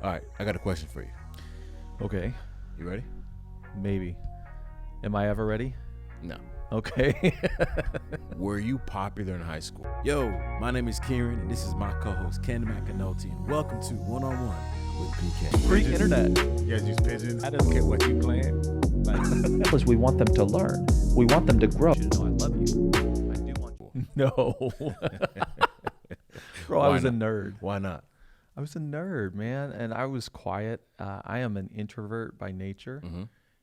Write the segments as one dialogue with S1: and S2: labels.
S1: All right, I got a question for you.
S2: Okay,
S1: You ready?
S2: maybe. Am I ever ready?
S1: No.
S2: Okay.
S1: Were you popular in high school? Yo, my name is Kieran, and this is my co-host, Ken McAnulty, and welcome to One on One with PK.
S2: Free internet.
S3: You guys use pigeons?
S1: I don't care what you playing.
S4: Because we want them to learn. We want them to grow.
S2: You know I love you. I do want you. No. Bro, I was a nerd.
S1: Why not?
S2: I was a nerd, man, and I was quiet. I am an introvert by nature,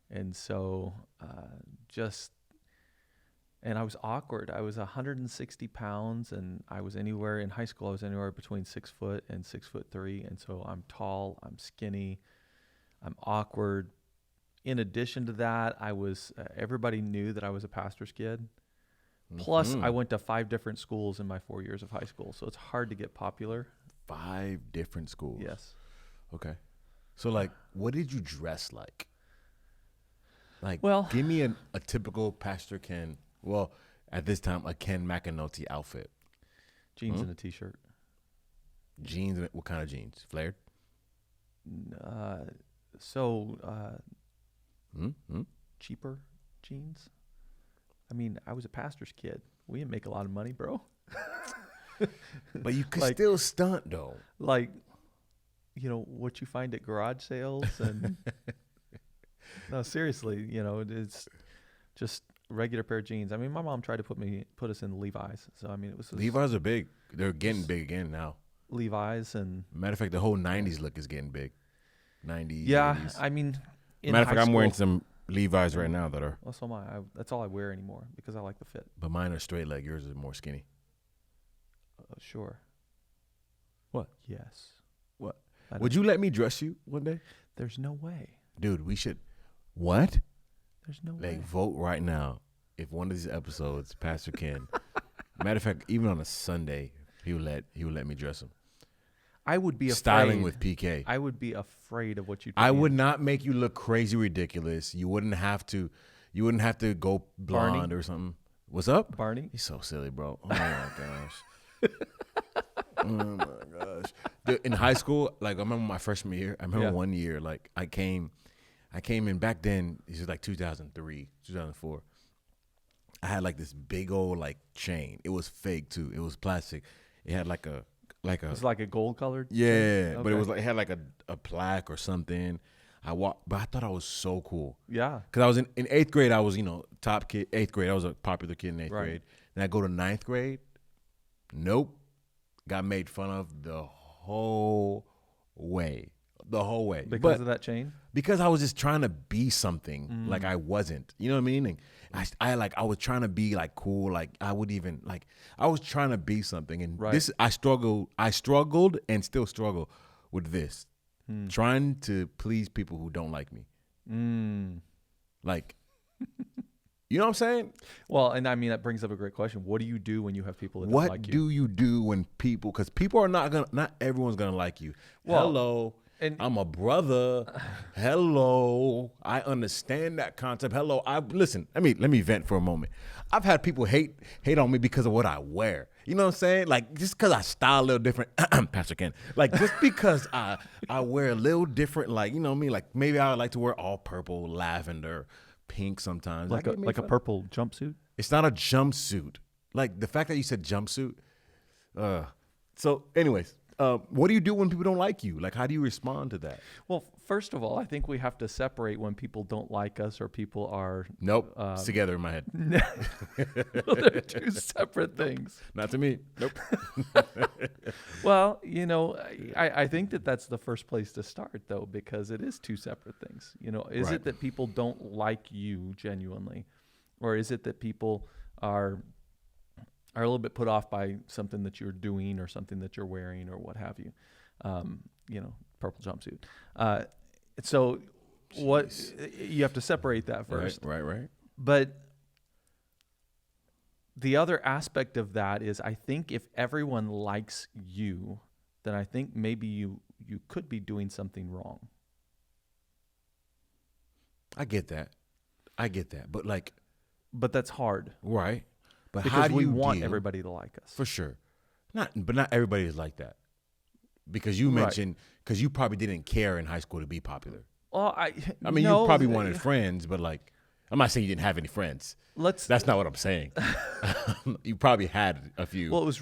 S2: and so and I was awkward. I was 160 pounds, and I was anywhere in high school. I was anywhere between 6 foot and 6'3", and so I'm tall, I'm skinny, I'm awkward. In addition to that, I was everybody knew that I was a pastor's kid. Plus, I went to 5 different schools in my 4 years of high school, so it's hard to get popular.
S1: 5 different schools.
S2: Yes.
S1: Okay. So, like, what did you dress like? Like,
S2: Well-
S1: give me a typical Pastor Ken. Well, at this time, a Ken McAnulty outfit.
S2: Jeans and a t-shirt.
S1: Jeans. What kind of jeans? Flared.
S2: Cheaper jeans. I mean, I was a pastor's kid. We didn't make a lot of money, bro.
S1: But you could
S2: Like-
S1: still stunt though.
S2: Like, what you find at garage sales and no, seriously, it's just regular pair of jeans. I mean, my mom tried to put us in Levi's. So I mean, it was
S1: Levi's are big. They're getting big again now.
S2: Levi's and
S1: Matter of fact, the whole '90s look is getting big. '90s.
S2: yeah,
S1: 80s.
S2: I mean, in
S1: Matter of fact,
S2: high
S1: I'm wearing
S2: school-
S1: some Levi's right now that are,
S2: Well, so am I. That's all I wear anymore because I like the fit.
S1: but mine are straight leg. Yours is more skinny.
S2: Sure.
S1: What?
S2: Yes.
S1: What?
S2: I
S1: Would you let me dress you one day,
S2: There's no way.
S1: dude? We should. What?
S2: There's no
S1: Like,
S2: way.
S1: vote right now. If one of these episodes, Pastor Ken, matter of fact, even on a Sunday, he would let me dress him.
S2: I would be afraid.
S1: Styling with PK.
S2: I would be afraid of what you.
S1: I would not make you look crazy ridiculous. You wouldn't have to go blonde
S2: Barney?
S1: or something. What's up?
S2: Barney.
S1: He's so silly, bro. Oh my gosh. Oh my gosh. Dude, in high school, like I remember my freshman year. I remember one year, like I came in back then. This is like 2003, 2004. I had like this big old like chain. It was fake too. It was plastic. It had like a
S2: It's like a gold colored.
S1: yeah, but it
S2: Okay.
S1: was like it had like a plaque or something. But I thought I was so cool.
S2: Yeah.
S1: Cause I was in 8th grade. I was top kid. 8th grade. I was a popular kid in 8th
S2: Right.
S1: grade. Then I go to 9th grade. Nope. Got made fun of the whole way. The whole way.
S2: Because of that chain.
S1: Because I was just trying to be something like I wasn't. You know what I mean? And I was trying to be like cool. Like I was trying to be something. And
S2: Right.
S1: this I struggled and still struggle with this. Trying to please people who don't like me. Like, you know what I'm saying?
S2: Well, and I mean that brings up a great question. What do you do when you have people that don't
S1: What
S2: like you?
S1: do you do when because people are not everyone's gonna like you.
S2: Well,
S1: Hello.
S2: and-
S1: I'm a brother. Hello. I understand that concept. Hello. Listen, let me vent for a moment. I've had people hate on me because of what I wear. You know what I'm saying? Like just because I style a little different, Pastor Ken. Like just because I wear a little different, like, you know what I mean? Like maybe I would like to wear all purple, lavender, pink sometimes.
S2: like
S1: I
S2: a
S1: get made
S2: like a
S1: fun.
S2: purple jumpsuit.
S1: It's not a jumpsuit. Like the fact that you said jumpsuit. So anyways, what do you do when people don't like you? Like, how do you respond to that?
S2: Well, first of all, I think we have to separate when people don't like us or people are.
S1: Nope. It's together in my head.
S2: They're two separate things.
S1: Not to me. Nope.
S2: Well, I think that's the first place to start, though, because it is two separate things. Is
S1: Right.
S2: it that people don't like you genuinely, or is it that people are a little bit put off by something that you're doing or something that you're wearing or what have you? Purple jumpsuit. So what you have to separate that first.
S1: Right.
S2: But the other aspect of that is I think if everyone likes you, then I think maybe you could be doing something wrong.
S1: I get that. But
S2: that's hard
S1: right. But
S2: because
S1: how do
S2: we
S1: you
S2: want
S1: deal?
S2: everybody to like us.
S1: For sure. But not everybody is like that. Because you
S2: Right.
S1: mentioned, because you probably didn't care in high school to be popular.
S2: Well,
S1: I mean,
S2: no,
S1: you probably wanted friends, but like, I'm not saying you didn't have any friends. That's not what I'm saying. You probably had a few.
S2: Well, it was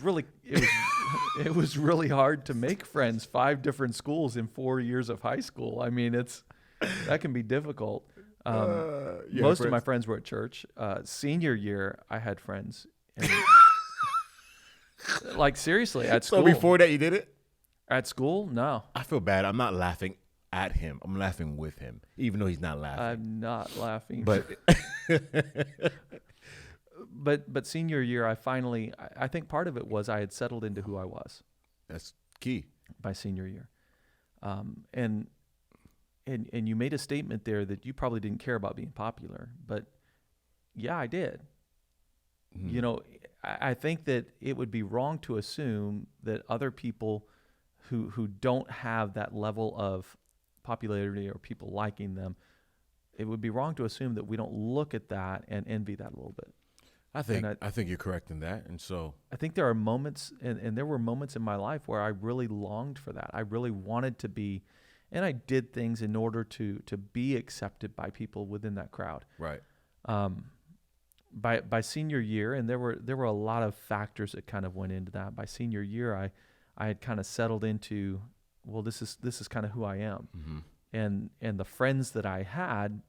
S2: really hard to make friends. 5 different schools in 4 years of high school. I mean, that can be difficult. Most of my friends were at church. Senior year, I had friends. And like seriously, at school.
S1: So before that, you did it?
S2: At school, no.
S1: I feel bad. I'm not laughing at him. I'm laughing with him, even though he's not laughing.
S2: I'm not laughing.
S1: But
S2: but senior year, I think part of it was I had settled into who I was
S1: that's key.
S2: by senior year. And you made a statement there that you probably didn't care about being popular, but yeah, I did. You know, I think that it would be wrong to assume that other people who don't have that level of popularity or people liking them, it would be wrong to assume that we don't look at that and envy that a little bit.
S1: I think you're correct in that. And so
S2: I think there are moments, and there were moments in my life where I really longed for that. I really wanted to be, and I did things in order to be accepted by people within that crowd.
S1: right.
S2: By senior year, and there were a lot of factors that kind of went into that. By senior year, I had kind of settled into, well, this is kind of who I am.
S1: Mm-hmm.
S2: And the friends that I had,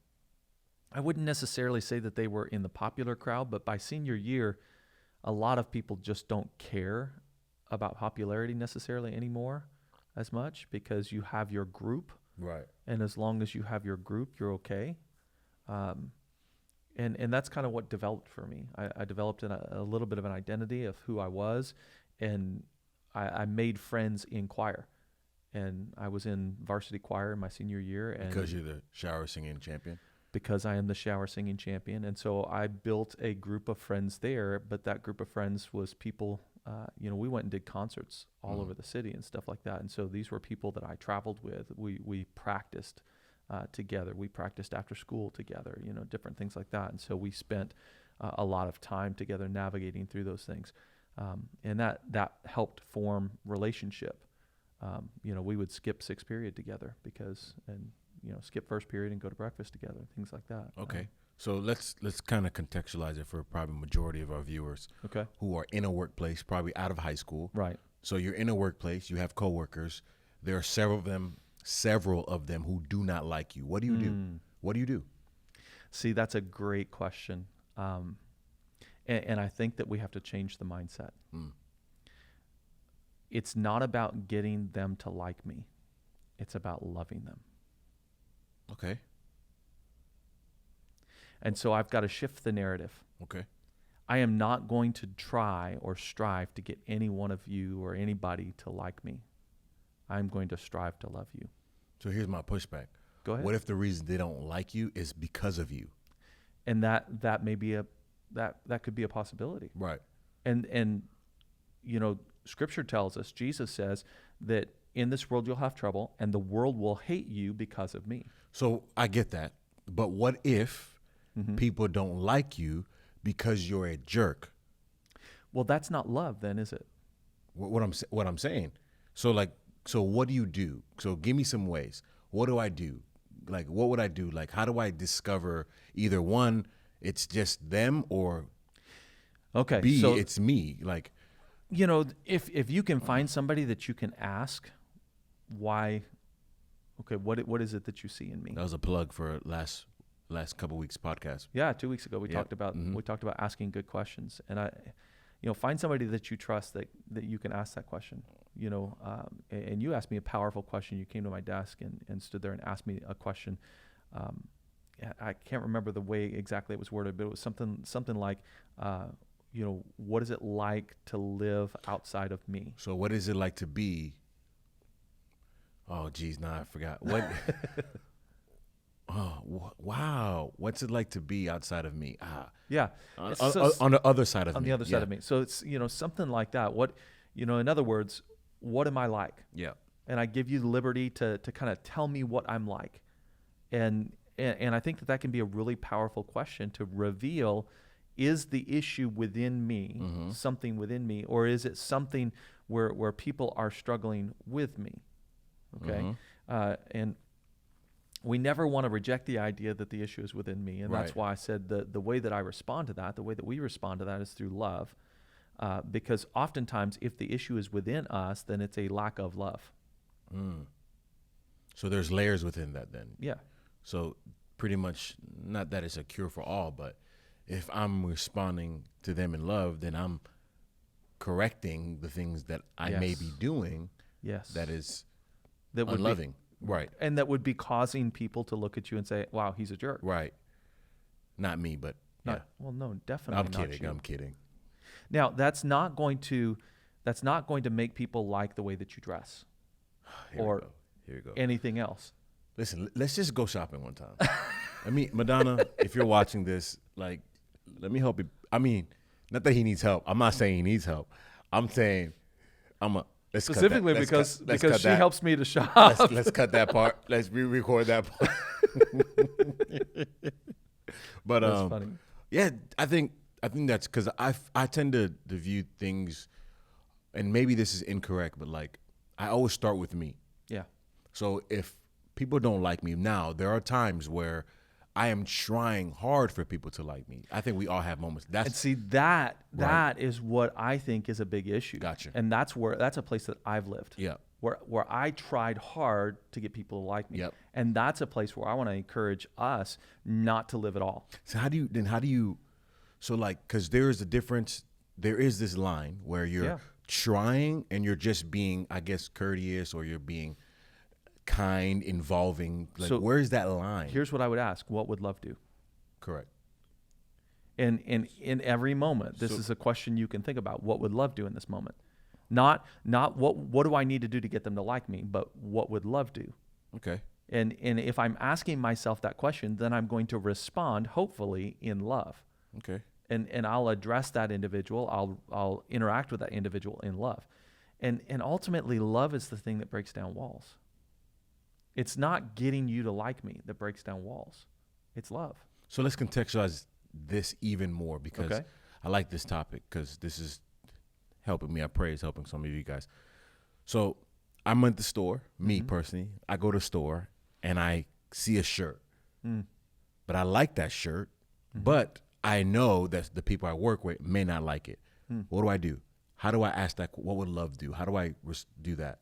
S2: I wouldn't necessarily say that they were in the popular crowd, but by senior year, a lot of people just don't care about popularity necessarily anymore as much because you have your group.
S1: Right.
S2: And as long as you have your group, you're okay. And that's kind of what developed for me. I developed a little bit of an identity of who I was, and I made friends in choir. And I was in varsity choir in my senior year. And
S1: Because you're the shower singing champion?
S2: Because I am the shower singing champion. And so I built a group of friends there, but that group of friends was people, we went and did concerts all over the city and stuff like that. And so these were people that I traveled with. We practiced together. We practiced after school together, different things like that. And so we spent a lot of time together navigating through those things. And that helped form relationship. We would skip 6th period together skip 1st period and go to breakfast together, things like that.
S1: Okay. So let's kind of contextualize it for probably majority of our viewers who are in a workplace, probably out of high school.
S2: Right.
S1: So you're in a workplace, you have coworkers. There are several of them who do not like you. What do you do? What do you do?
S2: See, that's a great question. And I think that we have to change the mindset. It's not about getting them to like me. It's about loving them.
S1: Okay.
S2: And so I've got to shift the narrative.
S1: Okay.
S2: I am not going to try or strive to get any one of you or anybody to like me. I'm going to strive to love you.
S1: So here's my pushback.
S2: Go ahead.
S1: What if the reason they don't like you is because of you?
S2: And that may be that could be a possibility.
S1: Right.
S2: And Scripture tells us, Jesus says that in this world you'll have trouble and the world will hate you because of me.
S1: So I get that. But what if people don't like you because you're a jerk?
S2: Well, that's not love then, is it?
S1: What I'm saying. So what do you do? So give me some ways. What do I do? Like, what would I do? Like, how do I discover either one, it's just them, or B,
S2: so,
S1: it's me? Like,
S2: if you can find somebody that you can ask why, what is it that you see in me?
S1: that was a plug for last couple weeks podcast.
S2: Yeah, 2 weeks ago we talked about asking good questions, and find somebody that you trust that you can ask that question. And you asked me a powerful question. You came to my desk and stood there and asked me a question. I can't remember the way exactly it was worded, but it was something like, what is it like to live outside of me?
S1: So what is it like to be? Oh, geez, I forgot. What? Oh, wow. What's it like to be outside of me?
S2: Yeah.
S1: On the other side of me.
S2: On the other side of me. So it's, something like that. What, in other words, what am I like?
S1: Yeah.
S2: And I give you the liberty to kind of tell me what I'm like. And I think that can be a really powerful question to reveal, is the issue within me, something within me, or is it something where people are struggling with me. Okay, and we never want to reject the idea that the issue is within me, and that's why I said the way that I respond to that, the way that we respond to that, is through love, because oftentimes if the issue is within us, then it's a lack of love.
S1: So there's layers within that then.
S2: Yeah.
S1: So pretty much, not that it's a cure for all, but if I'm responding to them in love, then I'm correcting the things that I may be doing.
S2: Yes.
S1: That is
S2: that would
S1: unloving. Right.
S2: And that would be causing people to look at you and say, wow, he's a jerk.
S1: Right. Not me, but yeah.
S2: Well, no, definitely not you.
S1: I'm kidding.
S2: Now, that's not going to make people like the way that you dress or
S1: Here we go.
S2: anything else.
S1: Listen, let's just go shopping one time. I mean, Madonna, if you're watching this, like, let me help you. I mean, not that he needs help. I'm not saying he needs help. I'm saying let's
S2: specifically
S1: cut that.
S2: because she helps me to shop.
S1: Let's cut that part. Let's re-record that part. But
S2: That's funny.
S1: yeah, I think that's because I tend to view things, and maybe this is incorrect, but like I always start with me.
S2: Yeah.
S1: So if people don't like me now, there are times where I am trying hard for people to like me. I think we all have moments.
S2: And see, that is what I think is a big issue.
S1: Gotcha.
S2: And that's a place that I've lived.
S1: Yeah.
S2: Where I tried hard to get people to like me.
S1: Yep.
S2: And that's a place where I want to encourage us not to live at all.
S1: So how do you so like, because there is a difference, there is this line where you're trying and you're just being, I guess, courteous, or you're being kind, involving. Like, so where's that line?
S2: Here's what I would ask: what would love do?
S1: Correct.
S2: And in every moment, this is a question you can think about. What would love do in this moment? Not what do I need to do to get them to like me, but what would love do?
S1: Okay.
S2: And if I'm asking myself that question, then I'm going to respond, hopefully, in love.
S1: Okay.
S2: And I'll address that individual. I'll interact with that individual in love. And ultimately, love is the thing that breaks down walls. It's not getting you to like me that breaks down walls. It's love.
S1: So let's contextualize this even more, because I like this topic, because this is helping me. I pray it's helping some of you guys. So I'm at the store, me personally. I go to the store and I see a shirt. But I like that shirt, but I know that the people I work with may not like it. What do I do? How do I ask that? What would love do? How do I do that?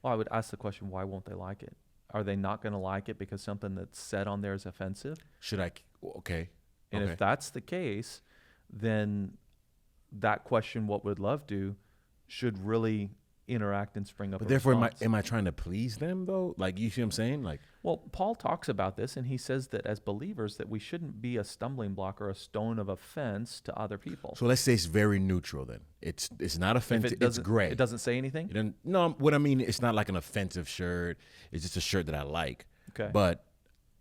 S2: Well, I would ask the question, why won't they like it? Are they not going to like it because something that's said on there is offensive?
S1: Should I? Okay.
S2: And if that's the case, then that question, what would love do, should really interact and spring up.
S1: But therefore, am I trying to please them though? Like, you see what I'm saying? Like,
S2: well, Paul talks about this, and he says that as believers, that we shouldn't be a stumbling block or a stone of offense to other people.
S1: So let's say it's very neutral then. It's not offensive. It's gray.
S2: It doesn't say anything?
S1: No, what I mean, it's not like an offensive shirt. It's just a shirt that I like.
S2: Okay.
S1: But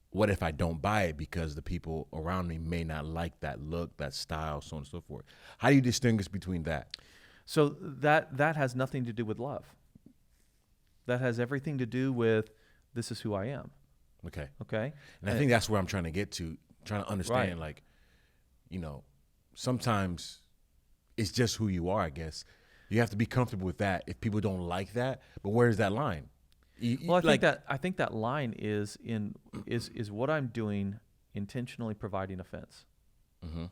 S1: what if I don't buy it because the people around me may not like that look, that style, so on and so forth? How do you distinguish between that?
S2: So that has nothing to do with love. That has everything to do with, this is who I am.
S1: Okay.
S2: Okay.
S1: And I think that's where I'm trying to get to, trying to understand, like, you know, sometimes it's just who you are, I guess. You have to be comfortable with that if people don't like that. But where's that line?
S2: Well, I think that line is what I'm doing intentionally providing offense. Mm-hmm.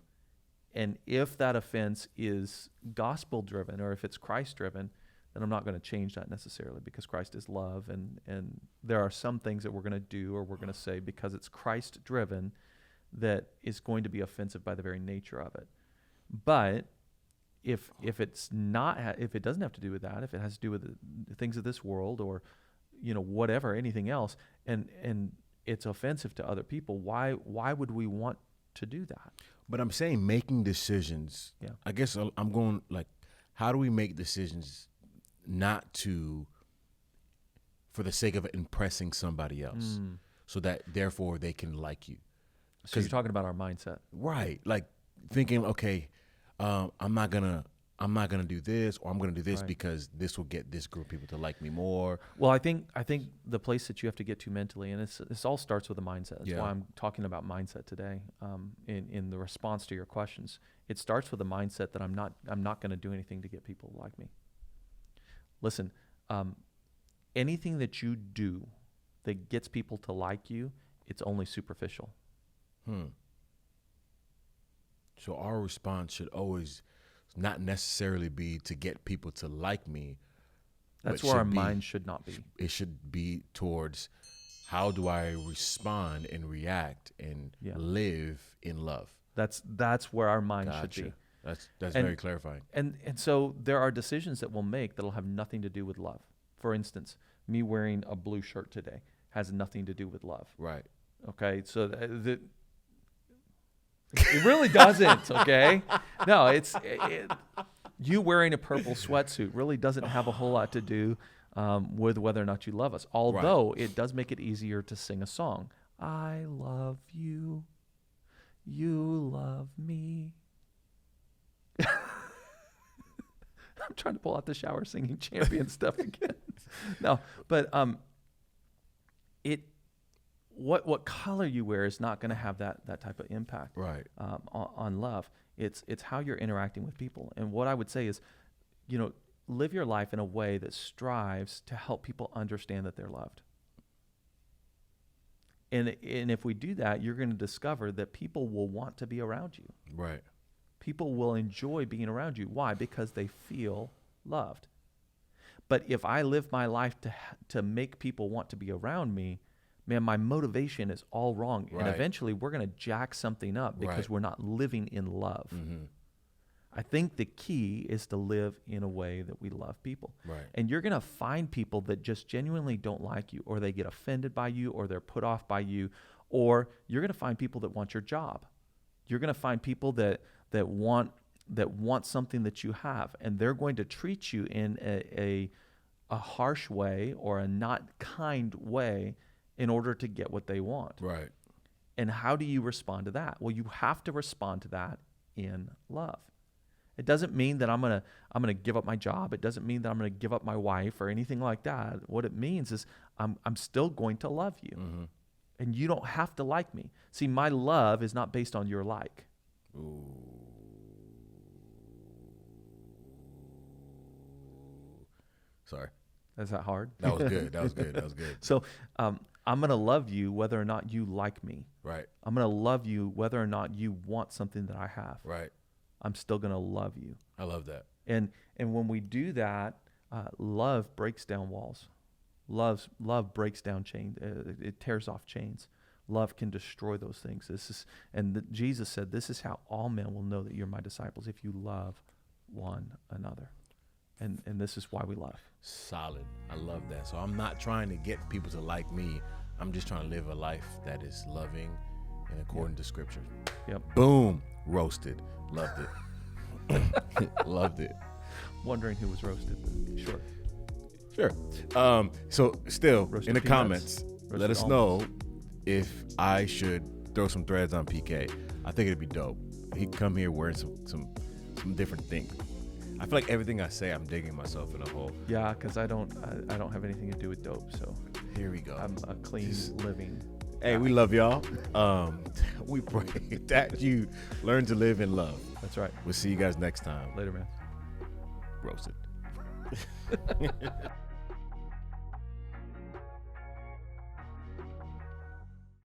S2: And if that offense is gospel driven, or if it's Christ driven, then I'm not going to change that necessarily, because Christ is love, and there are some things that we're going to do or we're going to say because it's Christ driven that is going to be offensive by the very nature of it. But if it doesn't have to do with that, if it has to do with the things of this world, or whatever, anything else, and it's offensive to other people, why would we want to do that?
S1: But I'm saying making decisions.
S2: Yeah.
S1: I guess I'm going, like, how do we make decisions not for the sake of impressing somebody else, so that therefore they can like you?
S2: So you're talking about our mindset,
S1: right? Like thinking, okay, I'm not gonna do this, or I'm gonna do this because this will get this group of people to like me more.
S2: Well, I think the place that you have to get to mentally, and this all starts with a mindset. That's why I'm talking about mindset today. In the response to your questions, it starts with a mindset that I'm not going to do anything to get people to like me. Listen, anything that you do that gets people to like you, it's only superficial.
S1: So our response should always not necessarily be to get people to like me.
S2: That's
S1: but
S2: where our
S1: should be-
S2: mind should not be.
S1: It should be towards how do I respond and react and
S2: Yeah.
S1: live in love.
S2: That's where our mind should
S1: Gotcha.
S2: be.
S1: That's
S2: And-
S1: very clarifying.
S2: And so there are decisions that we'll make that'll have nothing to do with love. For instance, me wearing a blue shirt today has nothing to do with love.
S1: Right.
S2: Okay, so it really doesn't. Okay, no, you wearing a purple sweatsuit really doesn't have a whole lot to do with whether or not you love us. Although it does make it easier to sing a song. I love you, you love me. I'm trying to pull out the shower singing champion stuff again. No, but what color you wear is not going to have that type of impact
S1: Right.
S2: on love. It's how you're interacting with people. And what I would say is, live your life in a way that strives to help people understand that they're loved. And if we do that, you're going to discover that people will want to be around you.
S1: Right.
S2: People will enjoy being around you. Why? Because they feel loved. But if I live my life to make people want to be around me, man, my motivation is all wrong.
S1: Right.
S2: And eventually we're going to jack something up because
S1: Right.
S2: we're not living in love.
S1: Mm-hmm.
S2: I think the key is to live in a way that we love people.
S1: Right.
S2: And you're going to find people that just genuinely don't like you, or they get offended by you, or they're put off by you, or you're going to find people that want your job. You're going to find people that want something that you have, and they're going to treat you in a harsh way or a not kind way in order to get what they want.
S1: Right.
S2: And how do you respond to that? Well, you have to respond to that in love. It doesn't mean that I'm gonna give up my job. It doesn't mean that I'm gonna give up my wife or anything like that. What it means is I'm still going to love you.
S1: Mm-hmm.
S2: And you don't have to like me. See, my love is not based on your like.
S1: Ooh. Sorry.
S2: Is that hard?
S1: That was good. That was good. That was good.
S2: So I'm going to love you whether or not you like me.
S1: Right.
S2: I'm going to love you whether or not you want something that I have.
S1: Right.
S2: I'm still going to love you.
S1: I love that.
S2: And when we do that, love breaks down walls. Love breaks down chains. It tears off chains. Love can destroy those things. Jesus said, "This is how all men will know that you're my disciples, if you love one another." And this is why we love.
S1: Solid. I love that. So I'm not trying to get people to like me. I'm just trying to live a life that is loving and according to Scripture.
S2: Yep.
S1: Boom. Roasted. Loved it. Loved it.
S2: Wondering who was roasted. Sure.
S1: Sure. So still
S2: Roasted
S1: in the
S2: peanuts,
S1: comments,
S2: roasted
S1: let us
S2: almonds.
S1: know if I should throw some threads on PK. I think it'd be dope. He can come here wearing some different things. I feel like everything I say, I'm digging myself in a hole.
S2: Yeah, because I don't have anything to do with dope, so
S1: Here we go.
S2: I'm a clean living.
S1: Hey, we love y'all. We pray that you learn to live in love.
S2: That's right.
S1: We'll see you guys next time.
S2: Later, man.
S1: Roasted.